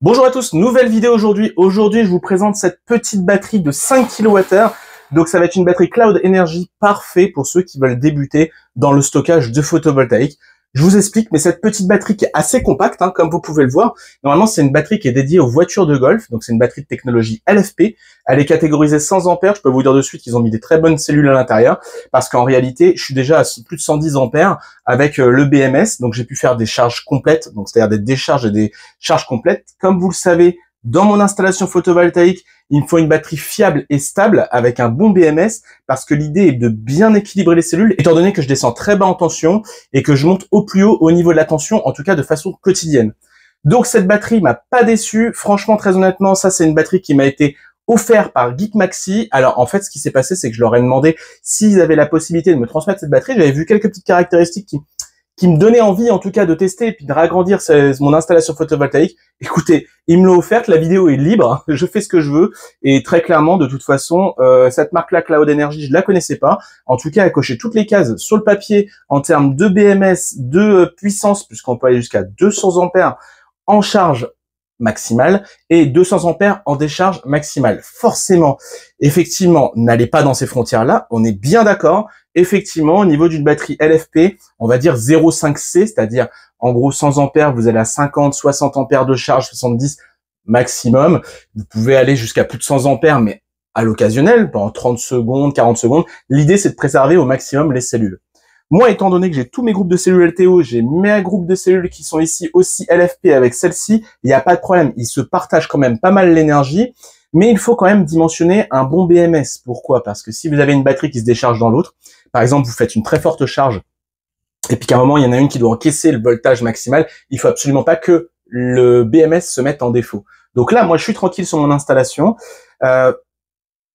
Bonjour à tous, nouvelle vidéo aujourd'hui. Aujourd'hui, je vous présente cette petite batterie de 5 kWh. Donc, ça va être une batterie Cloud Energy parfait pour ceux qui veulent débuter dans le stockage de photovoltaïque. Je vous explique, mais cette petite batterie qui est assez compacte, comme vous pouvez le voir, normalement, c'est une batterie qui est dédiée aux voitures de golf. Donc, c'est une batterie de technologie LFP. Elle est catégorisée 100 ampères. Je peux vous dire de suite qu'ils ont mis des très bonnes cellules à l'intérieur parce qu'en réalité, je suis déjà à plus de 110 ampères avec le BMS. Donc, j'ai pu faire des charges complètes, donc c'est-à-dire des décharges et des charges complètes. Comme vous le savez, dans mon installation photovoltaïque, il me faut une batterie fiable et stable avec un bon BMS parce que l'idée est de bien équilibrer les cellules étant donné que je descends très bas en tension et que je monte au plus haut au niveau de la tension, en tout cas de façon quotidienne. Donc cette batterie m'a pas déçu. Franchement, très honnêtement, ça c'est une batterie qui m'a été offerte par Geekmaxi. Alors en fait, ce qui s'est passé, c'est que je leur ai demandé s'ils avaient la possibilité de me transmettre cette batterie. J'avais vu quelques petites caractéristiques qui me donnait envie en tout cas de tester et puis de ragrandir mon installation photovoltaïque. Écoutez, ils me l'ont offerte, la vidéo est libre, je fais ce que je veux et très clairement de toute façon cette marque-là Cloud Energy, je la connaissais pas. En tout cas, elle cochait toutes les cases sur le papier en termes de BMS, de puissance puisqu'on peut aller jusqu'à 200 ampères en charge maximale et 200 ampères en décharge maximale. Forcément, effectivement, n'allez pas dans ces frontières-là, on est bien d'accord. Effectivement, au niveau d'une batterie LFP, on va dire 0,5C, c'est-à-dire en gros 100 ampères, vous allez à 50, 60 ampères de charge, 70 maximum. Vous pouvez aller jusqu'à plus de 100 ampères, mais à l'occasionnel, pendant 30 secondes, 40 secondes. L'idée, c'est de préserver au maximum les cellules. Moi, étant donné que j'ai tous mes groupes de cellules LTO, j'ai mes groupes de cellules qui sont ici aussi LFP avec celle-ci, il n'y a pas de problème. Ils se partagent quand même pas mal l'énergie, mais il faut quand même dimensionner un bon BMS. Pourquoi? Parce que si vous avez une batterie qui se décharge dans l'autre, par exemple, vous faites une très forte charge, et puis qu'à un moment, il y en a une qui doit encaisser le voltage maximal, il faut absolument pas que le BMS se mette en défaut. Donc là, moi, je suis tranquille sur mon installation.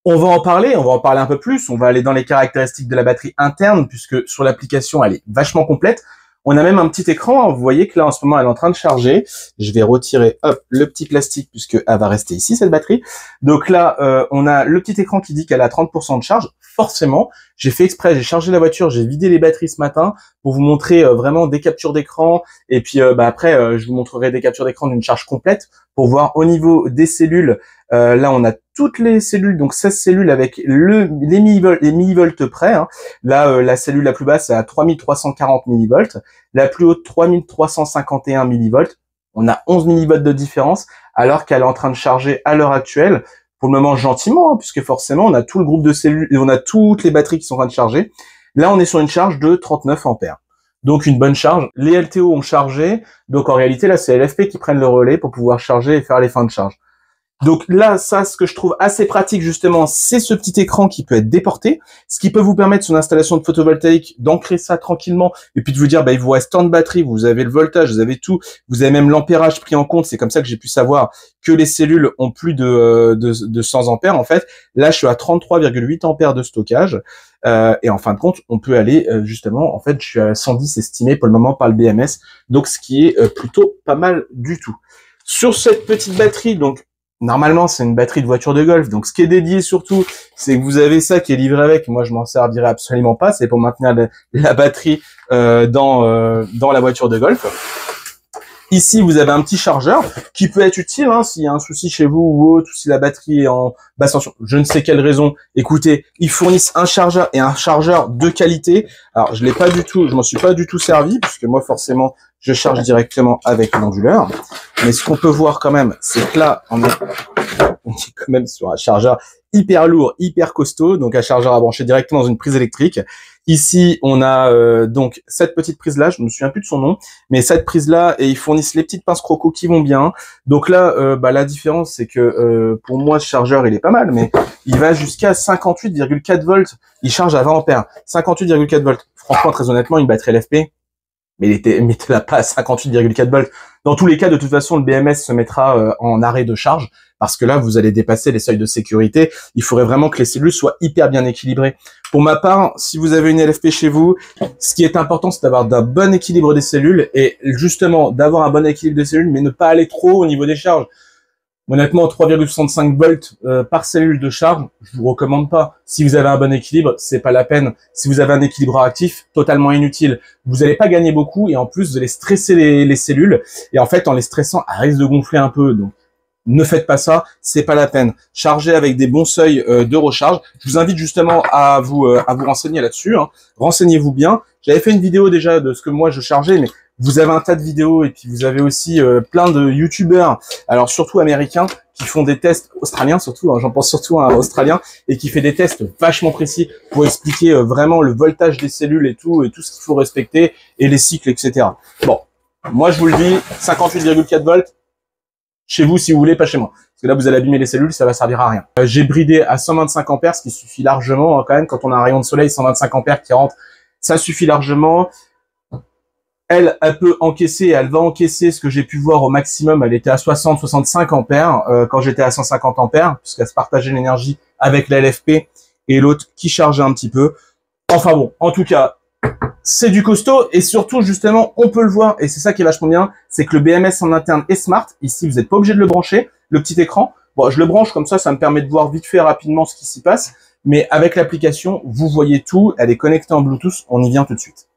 On va en parler un peu plus, on va aller dans les caractéristiques de la batterie interne, puisque sur l'application, elle est vachement complète. On a même un petit écran, vous voyez que là, en ce moment, elle est en train de charger. Je vais retirer, hop, le petit plastique, puisque elle va rester ici, cette batterie. Donc là, on a le petit écran qui dit qu'elle a 30% de charge. Forcément, j'ai fait exprès, j'ai chargé la voiture, j'ai vidé les batteries ce matin pour vous montrer vraiment des captures d'écran. Et puis après, je vous montrerai des captures d'écran d'une charge complète pour voir au niveau des cellules. Là, on a toutes les cellules, donc 16 cellules avec les millivolts près. Là, la cellule la plus basse est à 3340 millivolts, la plus haute 3351 millivolts. On a 11 millivolts de différence, alors qu'elle est en train de charger à l'heure actuelle, pour le moment gentiment, puisque forcément, on a tout le groupe de cellules et on a toutes les batteries qui sont en train de charger. Là, on est sur une charge de 39 ampères. Donc, une bonne charge. Les LTO ont chargé, donc en réalité, là, c'est LFP qui prennent le relais pour pouvoir charger et faire les fins de charge. Donc là, ça, ce que je trouve assez pratique justement, c'est ce petit écran qui peut être déporté, ce qui peut vous permettre sur une installation de photovoltaïque d'ancrer ça tranquillement et puis de vous dire, il vous reste tant de batterie, vous avez le voltage, vous avez tout, vous avez même l'ampérage pris en compte. C'est comme ça que j'ai pu savoir que les cellules ont plus de 100 ampères. En fait, là, je suis à 33,8 ampères de stockage et en fin de compte, on peut aller justement, en fait, je suis à 110 estimé pour le moment par le BMS, donc ce qui est plutôt pas mal du tout. Sur cette petite batterie, donc normalement, c'est une batterie de voiture de golf. Donc, ce qui est dédié surtout, c'est que vous avez ça qui est livré avec. Moi, je m'en servirai absolument pas. C'est pour maintenir la batterie dans la voiture de golf. Ici, vous avez un petit chargeur qui peut être utile s'il y a un souci chez vous ou autre, ou si la batterie est en basse tension. Je ne sais quelle raison. Écoutez, ils fournissent un chargeur et un chargeur de qualité. Alors, je m'en suis pas du tout servi puisque moi, forcément, je charge directement avec l'onduleur. Mais ce qu'on peut voir quand même, c'est que là, on est quand même sur un chargeur hyper lourd, hyper costaud, donc un chargeur à brancher directement dans une prise électrique. Ici, on a donc cette petite prise-là, je ne me souviens plus de son nom, mais cette prise-là, et ils fournissent les petites pinces croco qui vont bien. Donc là, la différence, c'est que pour moi, ce chargeur, il est pas mal, mais il va jusqu'à 58,4 volts. Il charge à 20 ampères. 58,4 volts. Franchement, très honnêtement, une batterie LFP, mettez-la pas à 58,4 volts. Dans tous les cas, de toute façon, le BMS se mettra en arrêt de charge parce que là, vous allez dépasser les seuils de sécurité. Il faudrait vraiment que les cellules soient hyper bien équilibrées. Pour ma part, si vous avez une LFP chez vous, ce qui est important, c'est d'avoir d'un bon équilibre des cellules et justement d'avoir un bon équilibre des cellules, mais ne pas aller trop au niveau des charges. Honnêtement, 3,65 volts par cellule de charge, je vous recommande pas. Si vous avez un bon équilibre, c'est pas la peine. Si vous avez un équilibreur actif, totalement inutile. Vous n'allez pas gagner beaucoup et en plus, vous allez stresser les cellules. Et en fait, en les stressant, elles risquent de gonfler un peu. Donc, ne faites pas ça, c'est pas la peine. Chargez avec des bons seuils de recharge. Je vous invite justement à vous renseigner là-dessus. Hein. Renseignez-vous bien. J'avais fait une vidéo déjà de ce que moi je chargeais, mais vous avez un tas de vidéos et puis vous avez aussi plein de youtubeurs, alors surtout américains, qui font des tests, australiens surtout, hein, j'en pense surtout à un australien, et qui fait des tests vachement précis pour expliquer vraiment le voltage des cellules et tout ce qu'il faut respecter, et les cycles, etc. Bon, moi je vous le dis, 58,4 volts, chez vous si vous voulez, pas chez moi. Parce que là, vous allez abîmer les cellules, ça va servir à rien. J'ai bridé à 125 ampères, ce qui suffit largement, hein, quand même, quand on a un rayon de soleil, 125 ampères qui rentre, ça suffit largement. Elle peut encaisser, elle va encaisser ce que j'ai pu voir au maximum. Elle était à 60-65 ampères quand j'étais à 150 ampères, puisqu'elle se partageait l'énergie avec la LFP et l'autre qui chargeait un petit peu. Enfin bon, en tout cas, c'est du costaud et surtout, justement, on peut le voir et c'est ça qui est vachement bien, c'est que le BMS en interne est smart. Ici, vous n'êtes pas obligé de le brancher, le petit écran. Bon, je le branche comme ça me permet de voir vite fait rapidement ce qui s'y passe. Mais avec l'application, vous voyez tout. Elle est connectée en Bluetooth. On y vient tout de suite.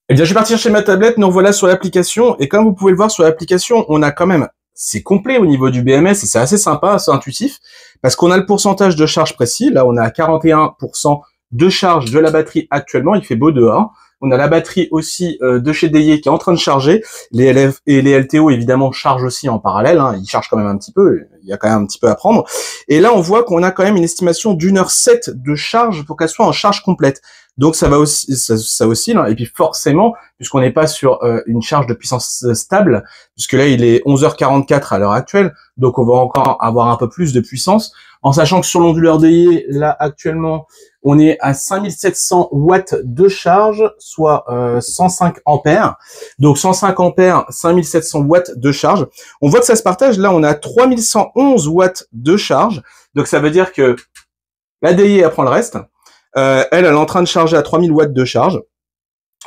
Eh bien, je vais partir chez ma tablette, nous revoilà sur l'application, et comme vous pouvez le voir sur l'application, on a quand même, c'est complet au niveau du BMS, et c'est assez sympa, assez intuitif, parce qu'on a le pourcentage de charge précis, là on est à 41% de charge de la batterie actuellement, il fait beau dehors, on a la batterie aussi de chez DE qui est en train de charger, les LF et les LTO évidemment chargent aussi en parallèle, hein, ils chargent quand même un petit peu, il y a quand même un petit peu à prendre, et là on voit qu'on a quand même une estimation d'1h07 de charge pour qu'elle soit en charge complète. Donc ça va aussi, ça oscille, hein. Et puis forcément, puisqu'on n'est pas sur une charge de puissance stable, puisque là il est 11h44 à l'heure actuelle, donc on va encore avoir un peu plus de puissance, en sachant que sur l'onduleur DE, là actuellement, on est à 5700 watts de charge, soit 105 ampères. Donc 105 ampères, 5700 watts de charge. On voit que ça se partage, là on a 3111 watts de charge, donc ça veut dire que la DE elle prend le reste. Elle est en train de charger à 3000 watts de charge.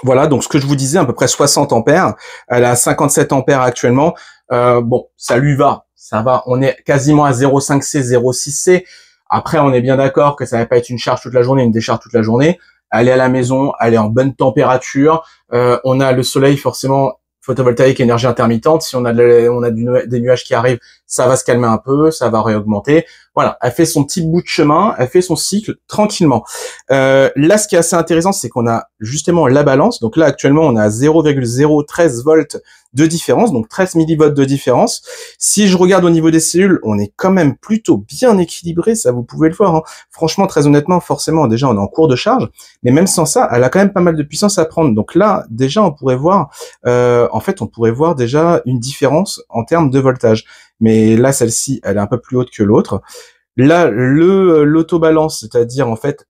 Voilà, donc ce que je vous disais, à peu près 60 ampères. Elle a 57 ampères actuellement. Bon, ça lui va, ça va. On est quasiment à 0,5C, 0,6C. Après, on est bien d'accord que ça va pas être une charge toute la journée, une décharge toute la journée. Elle est à la maison, elle est en bonne température. On a le soleil forcément, photovoltaïque, énergie intermittente. Si on a des nuages qui arrivent, ça va se calmer un peu, ça va réaugmenter. Voilà, elle fait son petit bout de chemin, elle fait son cycle tranquillement. Là, ce qui est assez intéressant, c'est qu'on a justement la balance. Donc là, actuellement, on est à 0,013 volts de différence, donc 13 millivolts de différence. Si je regarde au niveau des cellules, on est quand même plutôt bien équilibré, ça vous pouvez le voir. Hein. Franchement, très honnêtement, forcément, déjà, on est en cours de charge, mais même sans ça, elle a quand même pas mal de puissance à prendre. Donc là, déjà, on pourrait voir, en fait, on pourrait voir déjà une différence en termes de voltage. Mais là, celle-ci, elle est un peu plus haute que l'autre. Là, l'autobalance, c'est-à-dire en fait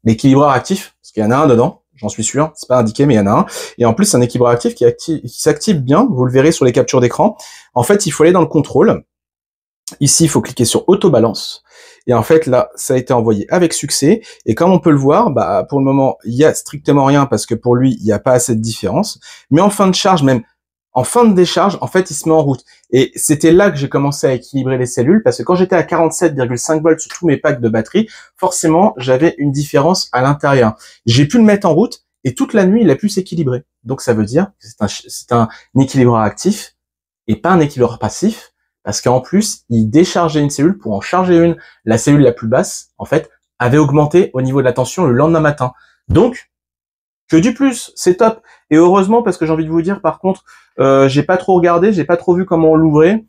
l'équilibreur actif, parce qu'il y en a un dedans, j'en suis sûr, c'est pas indiqué, mais il y en a un. Et en plus, c'est un équilibreur actif qui s'active bien, vous le verrez sur les captures d'écran. En fait, il faut aller dans le contrôle. Ici, il faut cliquer sur autobalance. Et en fait, là, ça a été envoyé avec succès. Et comme on peut le voir, bah, pour le moment, il y a strictement rien parce que pour lui, il n'y a pas assez de différence. Mais en fin de charge, même en fin de décharge, en fait, il se met en route. Et c'était là que j'ai commencé à équilibrer les cellules, parce que quand j'étais à 47,5 volts sur tous mes packs de batterie, forcément, j'avais une différence à l'intérieur. J'ai pu le mettre en route, et toute la nuit, il a pu s'équilibrer. Donc, ça veut dire que c'est un équilibreur actif, et pas un équilibreur passif, parce qu'en plus, il déchargeait une cellule pour en charger une. La cellule la plus basse, en fait, avait augmenté au niveau de la tension le lendemain matin. Donc, que du plus, c'est top. Et heureusement, parce que j'ai envie de vous dire, par contre, j'ai pas trop regardé, j'ai pas trop vu comment on l'ouvrait.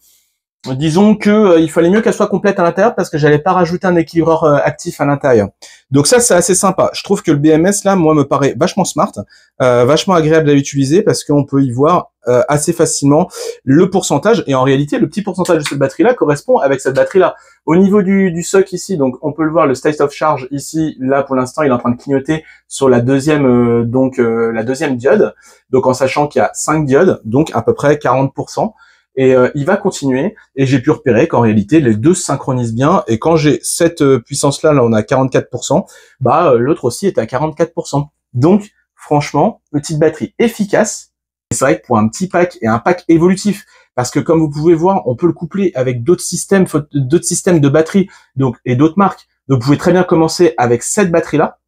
Disons que il fallait mieux qu'elle soit complète à l'intérieur parce que j'allais pas rajouter un équilibreur actif à l'intérieur. Donc ça, c'est assez sympa. Je trouve que le BMS là, moi, me paraît vachement smart, vachement agréable à utiliser parce qu'on peut y voir assez facilement le pourcentage. Et en réalité, le petit pourcentage de cette batterie-là correspond avec cette batterie-là. Au niveau du soc ici, donc on peut le voir, le state of charge ici, là pour l'instant, il est en train de clignoter sur la deuxième, la deuxième diode. Donc en sachant qu'il y a 5 diodes, donc à peu près 40%. Et il va continuer, et j'ai pu repérer qu'en réalité, les deux se synchronisent bien, et quand j'ai cette puissance-là, là on a 44%, bah l'autre aussi est à 44%. Donc, franchement, petite batterie efficace. c'est vrai que pour un petit pack et un pack évolutif, parce que comme vous pouvez voir, on peut le coupler avec d'autres systèmes de batterie, donc et d'autres marques. Donc vous pouvez très bien commencer avec cette batterie-là,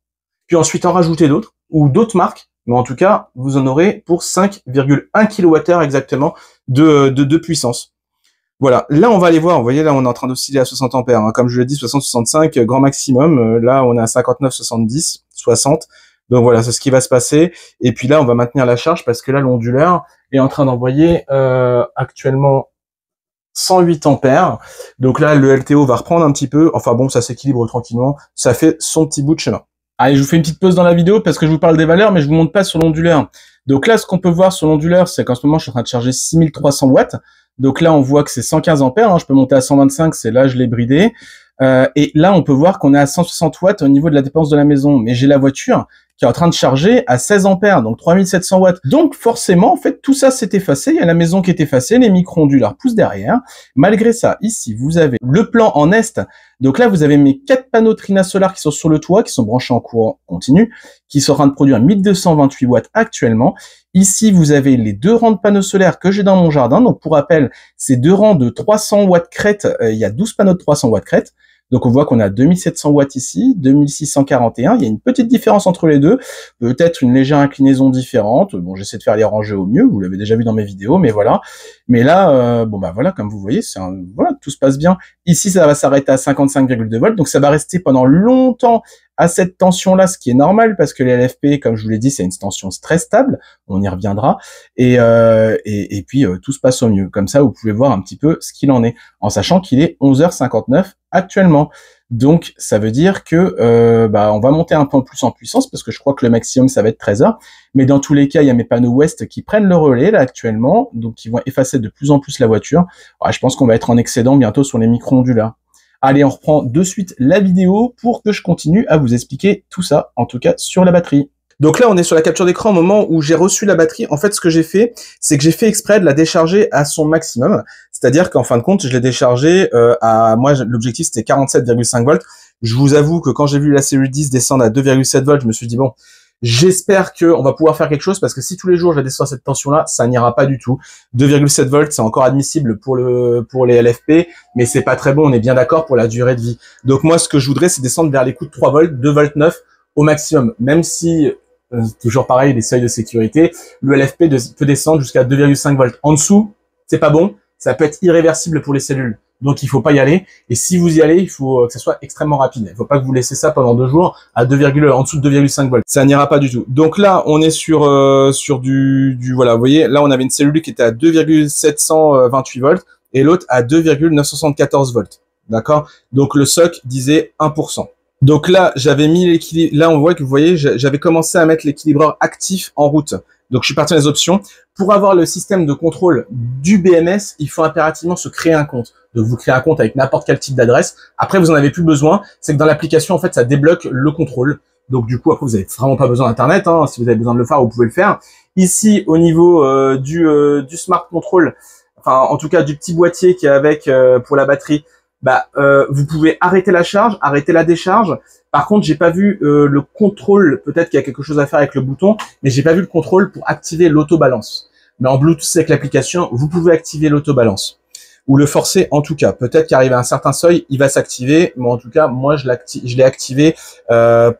puis ensuite en rajouter d'autres ou d'autres marques. Mais en tout cas, vous en aurez pour 5,1 kWh exactement de puissance. Voilà, là on va aller voir, vous voyez là on est en train d'osciller à 60 ampères, hein. Comme je l'ai dit, 60-65 grand maximum, là on est à 59-70, 60, donc voilà, c'est ce qui va se passer, et puis là on va maintenir la charge parce que là l'onduleur est en train d'envoyer actuellement 108 ampères, donc là le LTO va reprendre un petit peu, enfin bon ça s'équilibre tranquillement, ça fait son petit bout de chemin. Allez, je vous fais une petite pause dans la vidéo parce que je vous parle des valeurs, mais je vous montre pas sur l'onduleur. Donc là, ce qu'on peut voir sur l'onduleur, c'est qu'en ce moment, je suis en train de charger 6300 watts. Donc là, on voit que c'est 115 ampères. Hein. Je peux monter à 125, c'est là, je l'ai bridé. Et là, on peut voir qu'on est à 160 watts au niveau de la dépense de la maison. Mais j'ai la voiture qui est en train de charger à 16 ampères, donc 3700 watts. Donc forcément, en fait, tout ça s'est effacé. Il y a la maison qui est effacée, les micro-onduleurs poussent derrière. Malgré ça, ici, vous avez le plan en est. Donc là, vous avez mes 4 panneaux Trina Solar qui sont sur le toit, qui sont branchés en courant continu, qui sont en train de produire 1228 watts actuellement. Ici, vous avez les 2 rangs de panneaux solaires que j'ai dans mon jardin. Donc pour rappel, ces 2 rangs de 300 watts crête, il y a 12 panneaux de 300 watts crête. Donc on voit qu'on a 2700 watts ici, 2641. Il y a une petite différence entre les deux, peut-être une légère inclinaison différente. Bon, j'essaie de faire les ranger au mieux. Vous l'avez déjà vu dans mes vidéos, mais voilà. Mais là, bon bah voilà, comme vous voyez, voilà, tout se passe bien. Ici, ça va s'arrêter à 55,2 volts, donc ça va rester pendant longtemps à cette tension-là, ce qui est normal parce que les LFP, comme je vous l'ai dit, c'est une tension très stable. On y reviendra. Et puis tout se passe au mieux. Comme ça, vous pouvez voir un petit peu ce qu'il en est, en sachant qu'il est 11h59 actuellement. Donc ça veut dire que on va monter un peu plus en puissance parce que je crois que le maximum ça va être 13h. Mais dans tous les cas, il y a mes panneaux ouest qui prennent le relais là actuellement, donc qui vont effacer de plus en plus la voiture. Alors, je pense qu'on va être en excédent bientôt sur les micro-onduleurs. Allez, on reprend de suite la vidéo pour que je continue à vous expliquer tout ça, en tout cas sur la batterie. Donc là, on est sur la capture d'écran au moment où j'ai reçu la batterie. En fait, ce que j'ai fait, c'est que j'ai fait exprès de la décharger à son maximum. C'est-à-dire qu'en fin de compte, je l'ai déchargée moi, l'objectif, c'était 47,5 volts. Je vous avoue que quand j'ai vu la cellule 10 descendre à 2,7 volts, je me suis dit, bon, j'espère qu'on va pouvoir faire quelque chose parce que si tous les jours je la descends à cette tension-là, ça n'ira pas du tout. 2,7 volts, c'est encore admissible pour les LFP, mais c'est pas très bon, on est bien d'accord pour la durée de vie. Donc moi, ce que je voudrais, c'est descendre vers les coups de 3 volts, 2 volts 9 au maximum. Même si, toujours pareil, les seuils de sécurité, le LFP peut descendre jusqu'à 2,5 volts. En dessous, c'est pas bon, ça peut être irréversible pour les cellules. Donc il faut pas y aller. Et si vous y allez, il faut que ça soit extrêmement rapide. Il faut pas que vous laissez ça pendant 2 jours à en dessous de 2,5 volts. Ça n'ira pas du tout. Donc là, on est sur voilà, vous voyez, là on avait une cellule qui était à 2,728 volts et l'autre à 2,974 volts. D'accord? Donc le SOC disait 1%. Donc là, j'avais mis l'équilibre. Là, on voit que vous voyez, j'avais commencé à mettre l'équilibreur actif en route. Donc, je suis parti dans les options. Pour avoir le système de contrôle du BMS, il faut impérativement se créer un compte. Donc, vous créez un compte avec n'importe quel type d'adresse. Après, vous en avez plus besoin. C'est que dans l'application, en fait, ça débloque le contrôle. Donc, du coup, après, vous avez vraiment pas besoin d'Internet. Hein. Si vous avez besoin de le faire, vous pouvez le faire. Ici, au niveau du Smart Control, enfin, en tout cas, du petit boîtier qui est avec pour la batterie, vous pouvez arrêter la charge, arrêter la décharge. Par contre, j'ai pas vu le contrôle. Peut-être qu'il y a quelque chose à faire avec le bouton, mais j'ai pas vu le contrôle pour activer l'autobalance. Mais en Bluetooth avec l'application, vous pouvez activer l'autobalance ou le forcer en tout cas. Peut-être qu'arrivé à un certain seuil, il va s'activer, mais en tout cas, moi, je l'ai activé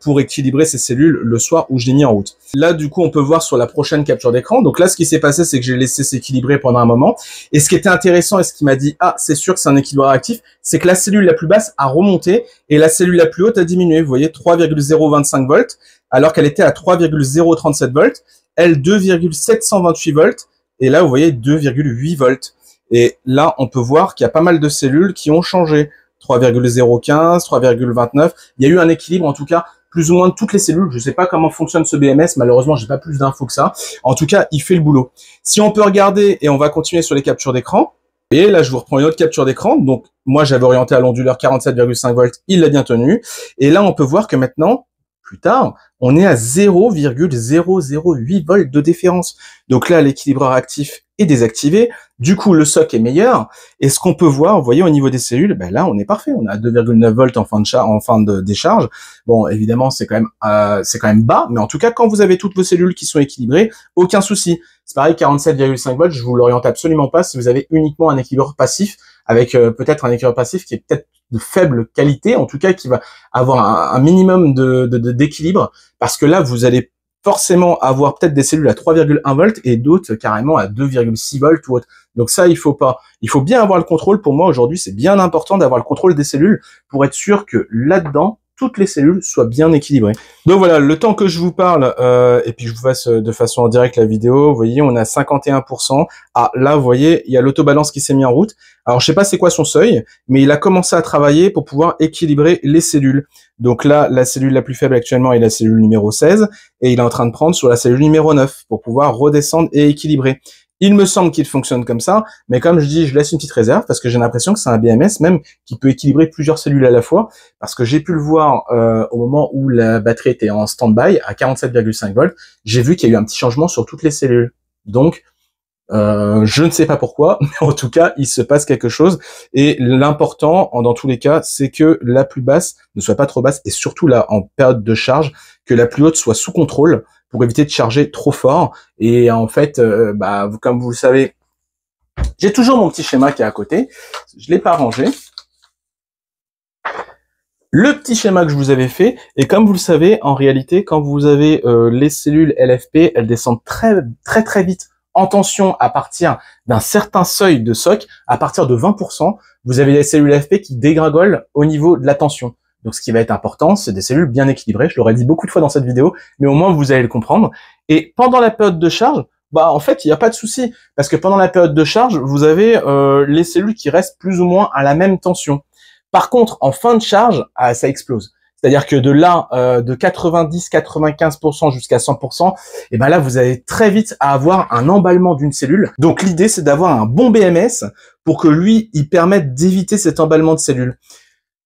pour équilibrer ces cellules le soir où je l'ai mis en route. Là, du coup, on peut voir sur la prochaine capture d'écran. Donc là, ce qui s'est passé, c'est que j'ai laissé s'équilibrer pendant un moment. Et ce qui était intéressant et ce qui m'a dit, ah, c'est sûr que c'est un équilibreur actif, c'est que la cellule la plus basse a remonté et la cellule la plus haute a diminué. Vous voyez, 3,025 volts, alors qu'elle était à 3,037 volts. Elle, 2,728 volts. Et là, vous voyez, 2,8 volts. Et là, on peut voir qu'il y a pas mal de cellules qui ont changé. 3,015, 3,29. Il y a eu un équilibre, en tout cas, plus ou moins de toutes les cellules. Je ne sais pas comment fonctionne ce BMS. Malheureusement, j'ai pas plus d'infos que ça. En tout cas, il fait le boulot. Si on peut regarder, et on va continuer sur les captures d'écran. Et là, je vous reprends une autre capture d'écran. Donc, moi, j'avais orienté à l'onduleur 47,5 volts. Il l'a bien tenu. Et là, on peut voir que maintenant, plus tard, on est à 0,008 volts de différence. Donc là, l'équilibreur actif est désactivé. Du coup, le soc est meilleur. Et ce qu'on peut voir, vous voyez, au niveau des cellules, ben là, on est parfait. On a 2,9 volts en fin de décharge. Bon, évidemment, c'est quand même bas. Mais en tout cas, quand vous avez toutes vos cellules qui sont équilibrées, aucun souci. C'est pareil, 47,5 volts, je vous l'oriente absolument pas si vous avez uniquement un équilibreur passif avec peut-être un équilibreur passif qui est peut-être de faible qualité, en tout cas qui va avoir un minimum d'équilibre, parce que là, vous allez forcément avoir peut-être des cellules à 3,1 volts et d'autres carrément à 2,6 volts ou autre. Donc ça, il faut pas. Il faut bien avoir le contrôle. Pour moi, aujourd'hui, c'est bien important d'avoir le contrôle des cellules pour être sûr que là-dedans, toutes les cellules soient bien équilibrées. Donc voilà, le temps que je vous parle, et puis je vous fasse de façon en direct la vidéo, vous voyez, on a 51%. Ah, là, vous voyez, il y a l'autobalance qui s'est mis en route. Alors, je sais pas c'est quoi son seuil, mais il a commencé à travailler pour pouvoir équilibrer les cellules. Donc là, la cellule la plus faible actuellement est la cellule numéro 16, et il est en train de prendre sur la cellule numéro 9 pour pouvoir redescendre et équilibrer. Il me semble qu'il fonctionne comme ça, mais comme je dis, je laisse une petite réserve parce que j'ai l'impression que c'est un BMS même qui peut équilibrer plusieurs cellules à la fois, parce que j'ai pu le voir au moment où la batterie était en stand-by à 47,5 volts, j'ai vu qu'il y a eu un petit changement sur toutes les cellules. Donc, je ne sais pas pourquoi, mais en tout cas, il se passe quelque chose. Et l'important, dans tous les cas, c'est que la plus basse ne soit pas trop basse, et surtout là, en période de charge, que la plus haute soit sous contrôle, pour éviter de charger trop fort. Et en fait, comme vous le savez, j'ai toujours mon petit schéma qui est à côté. Je l'ai pas rangé. Le petit schéma que je vous avais fait, et comme vous le savez, en réalité, quand vous avez les cellules LFP, elles descendent très vite en tension à partir d'un certain seuil de SOC. À partir de 20%, vous avez les cellules LFP qui dégringolent au niveau de la tension. Donc, ce qui va être important, c'est des cellules bien équilibrées. Je l'aurais dit beaucoup de fois dans cette vidéo, mais au moins, vous allez le comprendre. Et pendant la période de charge, en fait, il n'y a pas de souci. Parce que pendant la période de charge, vous avez les cellules qui restent plus ou moins à la même tension. Par contre, en fin de charge, ça explose. C'est-à-dire que de là, de 90-95% jusqu'à 100%, et ben là, vous allez très vite à avoir un emballement d'une cellule. Donc, l'idée, c'est d'avoir un bon BMS pour que lui, il permette d'éviter cet emballement de cellules.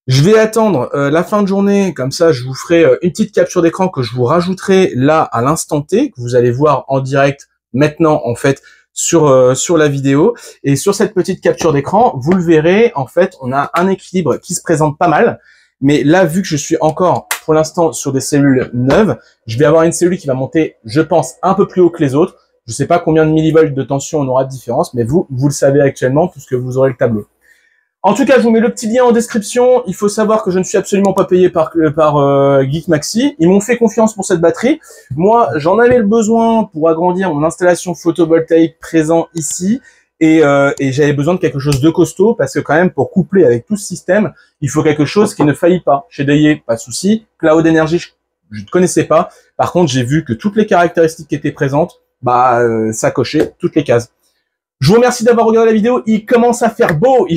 Je vais attendre la fin de journée, comme ça je vous ferai une petite capture d'écran que je vous rajouterai là à l'instant T, que vous allez voir en direct maintenant en fait sur la vidéo. Et sur cette petite capture d'écran, vous le verrez, en fait on a un équilibre qui se présente pas mal. Mais là, vu que je suis encore pour l'instant sur des cellules neuves, je vais avoir une cellule qui va monter, je pense, un peu plus haut que les autres. Je ne sais pas combien de millivolts de tension on aura de différence, mais vous le savez actuellement puisque vous aurez le tableau. En tout cas, je vous mets le petit lien en description. Il faut savoir que je ne suis absolument pas payé par Geek Maxi. Ils m'ont fait confiance pour cette batterie. Moi, j'en avais le besoin pour agrandir mon installation photovoltaïque présent ici. Et j'avais besoin de quelque chose de costaud parce que quand même, pour coupler avec tout ce système, il faut quelque chose qui ne faillit pas. Chez Daye, pas de souci. Cloud Energy, je ne connaissais pas. Par contre, j'ai vu que toutes les caractéristiques qui étaient présentes, ça cochait toutes les cases. Je vous remercie d'avoir regardé la vidéo. Il commence à faire beau,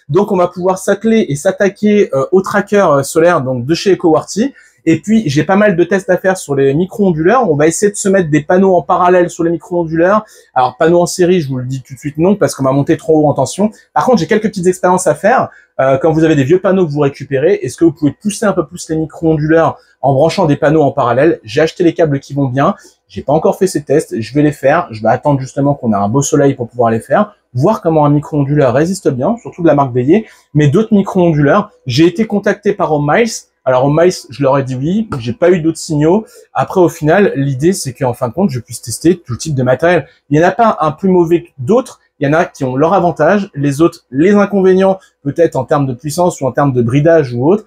Donc, on va pouvoir s'atteler et s'attaquer au tracker solaire donc de chez EcoWarty. Et puis, j'ai pas mal de tests à faire sur les micro-onduleurs. On va essayer de se mettre des panneaux en parallèle sur les micro-onduleurs. Alors, panneaux en série, je vous le dis tout de suite non, parce qu'on va monter trop haut en tension. Par contre, j'ai quelques petites expériences à faire. Quand vous avez des vieux panneaux que vous récupérez, est-ce que vous pouvez pousser un peu plus les micro-onduleurs en branchant des panneaux en parallèle? J'ai acheté les câbles qui vont bien. J'ai pas encore fait ces tests. Je vais les faire. Je vais attendre justement qu'on ait un beau soleil pour pouvoir les faire. Voir comment un micro-onduleur résiste bien, surtout de la marque Daye. Mais d'autres micro-onduleurs, j'ai été contacté par Homiles. Alors, Homiles, je leur ai dit oui. J'ai pas eu d'autres signaux. Après, au final, l'idée, c'est qu'en fin de compte, je puisse tester tout type de matériel. Il n'y en a pas un plus mauvais que d'autres. Il y en a qui ont leur avantage, les autres, les inconvénients, peut-être en termes de puissance ou en termes de bridage ou autre.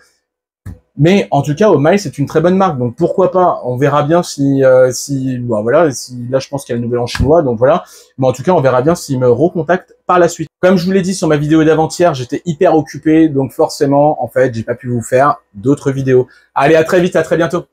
Mais en tout cas, Homiles, c'est une très bonne marque, donc pourquoi pas. On verra bien si là, je pense qu'il y a le nouvel an chinois, donc voilà. Mais en tout cas, on verra bien s'ils me recontactent par la suite. Comme je vous l'ai dit sur ma vidéo d'avant-hier, j'étais hyper occupé, donc forcément, en fait, j'ai pas pu vous faire d'autres vidéos. Allez, à très vite, à très bientôt.